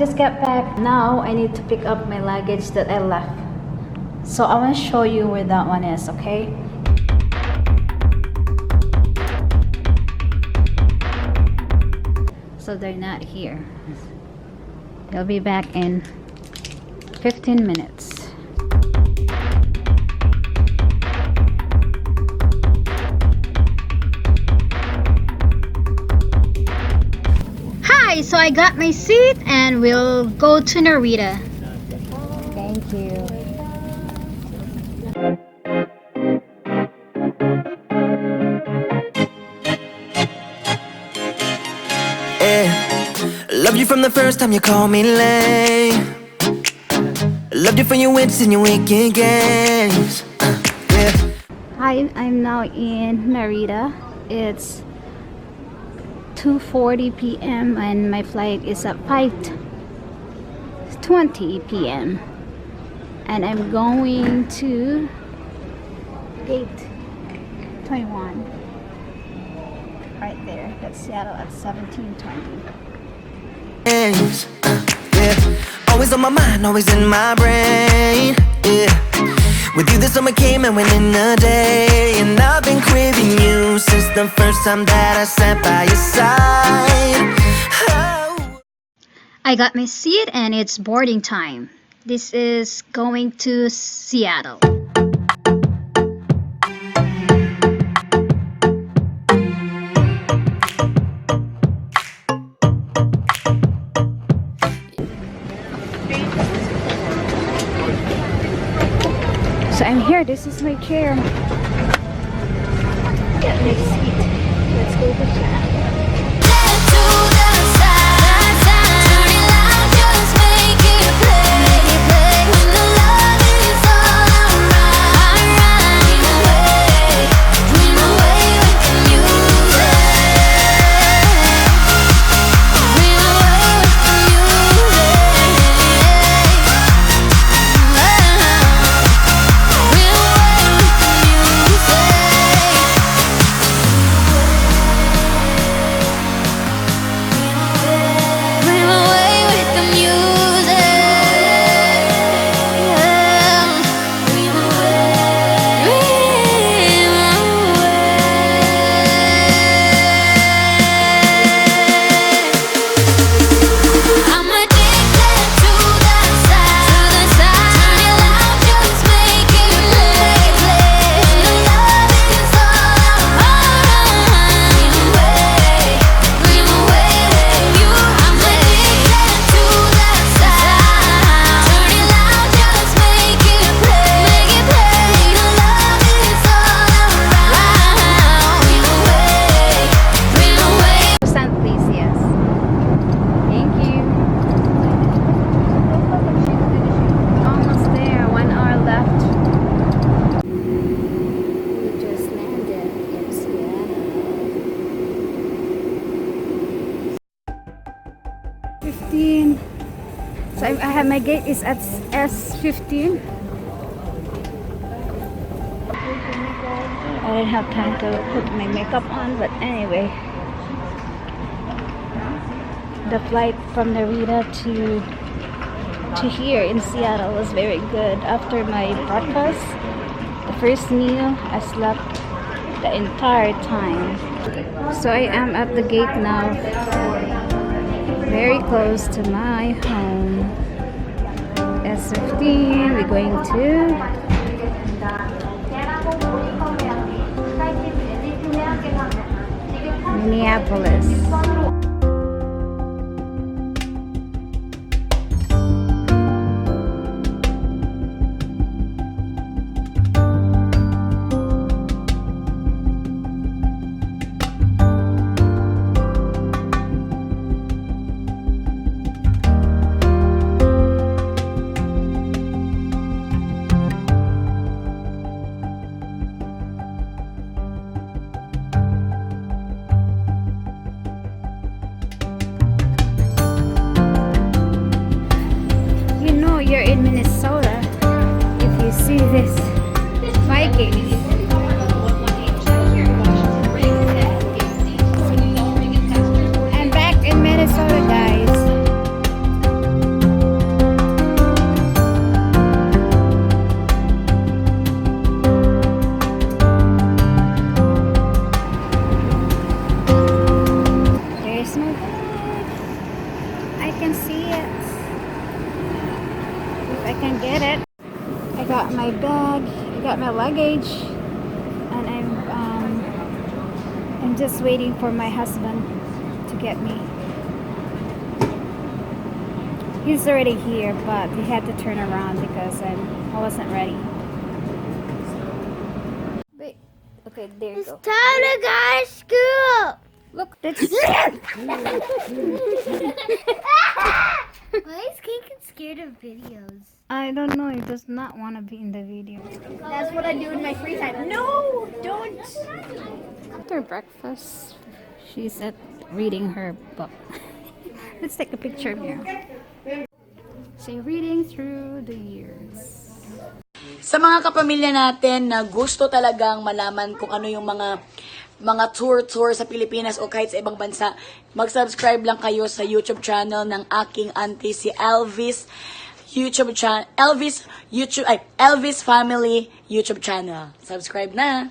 just got back. Now I need to pick up my luggage that I left. So I want to show you where that one is, okay? So they're not here. They'll be back in 15 minutes. Hi, so I got my seat and we'll go to Narita. Thank you. Loved you from the first time you called me lame. Loved you for your wits and your wicked games. Yeah. Hi, I'm now in Narita. It's 2:40 p.m. and my flight is at 5:20 p.m. and I'm going to gate Taiwan. Right there. That's Seattle at 17:20. Yeah, always on my mind, always in my brain. Yeah, with you the summer came and went in a day, and I've been craving you since the first time that I sat by your side. Oh. I got my seat and it's boarding time. This is going to Seattle. So I'm here. This is my chair. Get my seat. Let's go to Seattle. So I have my gate is at S15. I didn't have time to put my makeup on, but anyway, the flight from Narita to here in Seattle was very good. After my breakfast, the first meal, I slept the entire time. So I am at the gate now, very close to my home. S15, we're going to Minneapolis. You're in Minnesota if you see this Vikings. I'm back in Minnesota, guys. I can get it. I got my bag, I got my luggage, and I'm just waiting for my husband to get me. He's already here, but he had to turn around because I wasn't ready. Wait, okay, there you go. Time to go to school. Look, that's Why is Keegan scared of videos? I don't know. He does not want to be in the video. That's what I do in my free time. No, don't. After breakfast, she's reading her book. Let's take a picture here. So reading through the years. Sa mga kapamilya natin na gusto talagang malaman kung ano yung mga tour sa Pilipinas o kahit sa ibang bansa, mag-subscribe lang kayo sa YouTube channel ng aking auntie si Elvis Family YouTube channel. Subscribe na.